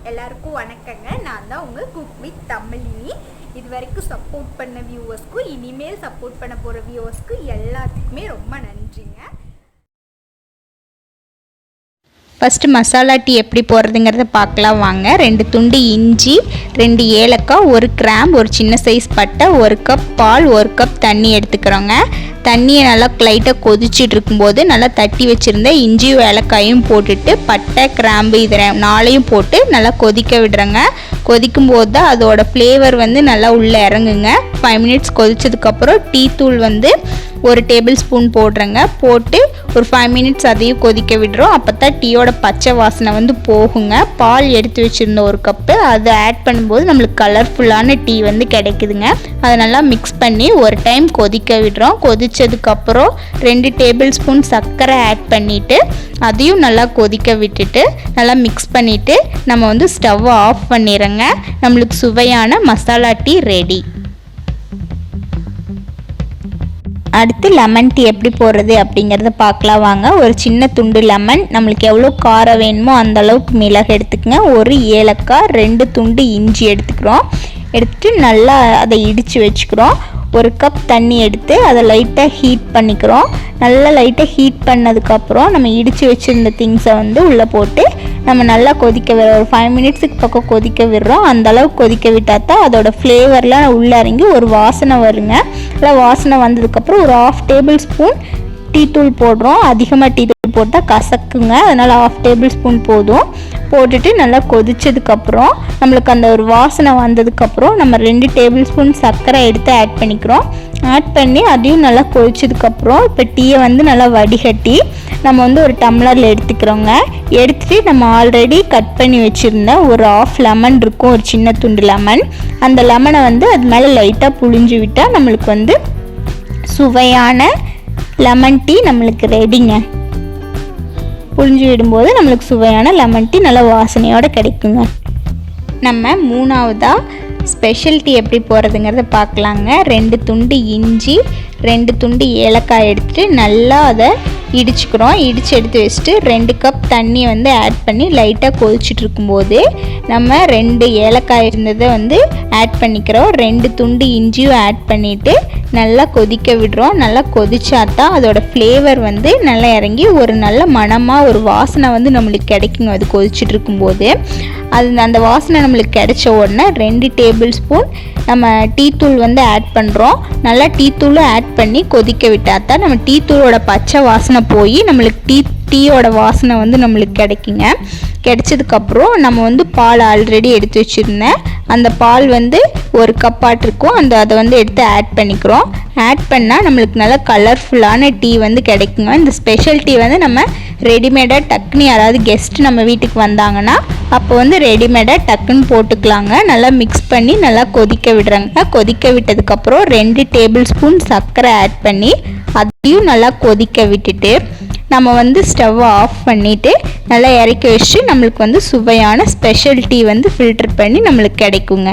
எல்லாருக்கும் வணக்கங்க. நான் தான் உங்கள் குக் வித் தமிழினி. இது வரைக்கும் சப்போர்ட் பண்ண வியூவர்ஸ்க்கும் இனிமேல் சப்போர்ட் பண்ண போகிற வியூவர்ஸ்க்கு எல்லாத்துக்குமே ரொம்ப நன்றிங்க. ஃபஸ்ட்டு மசாலா டீ எப்படி போடுறதுங்கிறத பார்க்கலாம் வாங்க. 2 துண்டு இஞ்சி, 2 ஏலக்காய், 1 கிராம்பு, ஒரு சின்ன சைஸ் பட்டை, 1 கப் பால், 1 கப் தண்ணி எடுத்துக்கிறோங்க. தண்ணியை நல்லா லைட்டாக கொதிச்சுட்டு இருக்கும்போது நல்லா தட்டி வச்சுருந்த இஞ்சியும் ஏலக்காயும் போட்டுட்டு பட்டை கிராம்பு இது 4ஐயும் போட்டு நல்லா கொதிக்க விடுறேங்க. கொதிக்கும் போது தான் அதோட ஃப்ளேவர் நல்லா உள்ளே இறங்குங்க. 5 மினிட்ஸ் கொதிச்சதுக்கப்புறம் டீ தூள் 1 டேபிள் ஸ்பூன் போடுறேங்க. போட்டு ஒரு 5 மினிட்ஸ் அதையும் கொதிக்க விடுறோம். அப்போ தான் டீயோட பச்சை வாசனை போகுங்க. பால் எடுத்து வச்சுருந்த 1 கப்பு அதை ஆட் பண்ணும்போது நம்மளுக்கு கலர்ஃபுல்லான டீ கிடைக்குதுங்க. அதை நல்லா மிக்ஸ் பண்ணி ஒரு டைம் கொதிக்க விடுறோம். கொதிச்சதுக்கப்புறம் 2 டேபிள் ஸ்பூன் சர்க்கரை ஆட் பண்ணிவிட்டு அதையும் நல்லா கொதிக்க விட்டுட்டு நல்லா மிக்ஸ் பண்ணிவிட்டு நம்ம ஸ்டவ்வை ஆஃப் பண்ணிடுறோங்க. நம்மளுக்கு சுவையான மசாலா டீ ரெடி. அடுத்து லெமன் டீ எப்படி போடுறது அப்படிங்கிறத பார்க்கலாம் வாங்க. ஒரு சின்ன துண்டு லெமன், நம்மளுக்கு எவ்வளோ காரம் வேணுமோ அந்த அளவுக்கு மிளகு எடுத்துக்கங்க. 1 ஏலக்காய், 2 துண்டு இஞ்சி எடுத்துக்கிறோம். எடுத்துட்டு நல்லா அதை இடித்து வச்சுக்கிறோம். 1 கப் தண்ணி எடுத்து அதை லைட்டாக ஹீட் பண்ணிக்கிறோம். நல்லா லைட்டாக ஹீட் பண்ணதுக்கப்புறம் நம்ம இடித்து வச்சுருந்த திங்ஸை உள்ளே போட்டு நம்ம நல்லா கொதிக்க விடுறோம். ஒரு 5 மினிட்ஸுக்கு பக்கம் கொதிக்க விடுறோம். அந்தளவுக்கு கொதிக்க விட்டால் தான் அதோட ஃப்ளேவர்லாம் உள்ளே இறங்கி ஒரு வாசனை வருங்க. நல்லா வாசனை வந்ததுக்கப்புறம் ஒரு 1/2 டேபிள் ஸ்பூன் டீ தூள் போடுறோம். அதிகமாக டீ தூள் போட்டால் கசக்குங்க, அதனால் 1/2 டேபிள் ஸ்பூன் போதும். போட்டுட்டு நல்லா கொதிச்சதுக்கப்புறம் நம்மளுக்கு அந்த ஒரு வாசனை வந்ததுக்கப்புறம் நம்ம 2 டேபிள் ஸ்பூன் சர்க்கரை எடுத்து ஆட் பண்ணிக்கிறோம். ஆட் பண்ணி அதையும் நல்லா கொதிச்சதுக்கப்புறம் இப்போ டீயை நல்லா வடிகட்டி நம்ம ஒரு டம்ளரில் எடுத்துக்கிறோங்க. எடுத்துகிட்டு நம்ம ஆல்ரெடி கட் பண்ணி வச்சுருந்த ஒரு 1/2 லெமன் இருக்கும், ஒரு சின்ன துண்டு லெமன். அந்த லெமனை அது மேலே லைட்டாக புழிஞ்சு விட்டால் நம்மளுக்கு சுவையான லெமன் டீ நம்மளுக்கு ரெடிங்க. புழிஞ்சு விடும்போது நம்மளுக்கு சுவையான லெமன் டீ நல்ல வாசனையோடு கிடைக்குங்க. நம்ம 3ஆவதாக ஸ்பெஷல் டீ எப்படி போடுறதுங்கிறத பார்க்கலாங்க. 2 துண்டு இஞ்சி, 2 துண்டு ஏலக்காய் எடுத்துகிட்டு நல்லா அதை இடிச்சுக்கிறோம். இடித்து எடுத்து வச்சுட்டு 2 கப் தண்ணி ஆட் பண்ணி லைட்டாக கொதிச்சுட்டு இருக்கும்போது நம்ம 2 ஏலக்காய் இருந்ததை ஆட் பண்ணிக்கிறோம். 2 துண்டு இஞ்சியும் ஆட் பண்ணிவிட்டு நல்லா கொதிக்க விடுறோம். நல்லா கொதிச்சாதான் அதோட ஃப்ளேவர் நல்லா இறங்கி ஒரு நல்ல மணமாக ஒரு வாசனை நம்மளுக்கு கிடைக்குங்க. அது கொதிச்சுட்டு இருக்கும்போது அந்த வாசனை நம்மளுக்கு கிடைச்ச உடனே 2 டேபிள் ஸ்பூன் நம்ம டீ தூள் ஆட் பண்ணுறோம். நல்லா டீ தூளும் ஆட் பண்ணி கொதிக்க விட்டால் தான் நம்ம டீ தூளோட பச்சை வாசனை போய் நம்மளுக்கு டீயோட வாசனை நம்மளுக்கு கிடைக்குங்க. கிடைச்சதுக்கப்புறம் நம்ம பால் ஆல்ரெடி எடுத்து வச்சுருந்தேன். அந்த பால் 1 கப்பாட் இருக்கும். அதை எடுத்து ஆட் பண்ணிக்கிறோம். ஆட் பண்ணால் நம்மளுக்கு நல்லா கலர்ஃபுல்லான டீ கிடைக்குங்க. இந்த ஸ்பெஷல் டீ நம்ம ரெடிமேடாக டக்குன்னு யாராவது கெஸ்ட் நம்ம வீட்டுக்கு வந்தாங்கன்னா அப்போ ரெடிமேடாக டக்குன்னு போட்டுக்கலாங்க. நல்லா மிக்ஸ் பண்ணி நல்லா கொதிக்க விடுறாங்க. கொதிக்க விட்டதுக்கப்புறம் 2 டேபிள் ஸ்பூன் சர்க்கரை ஆட் பண்ணி அதையும் நல்லா கொதிக்க விட்டுட்டு நம்ம ஸ்டவ்வை ஆஃப் பண்ணிவிட்டு நல்லா இறக்கி வச்சு நம்மளுக்கு சுவையான ஸ்பெஷல் டீ ஃபில்டர் பண்ணி நம்மளுக்கு கிடைக்குங்க.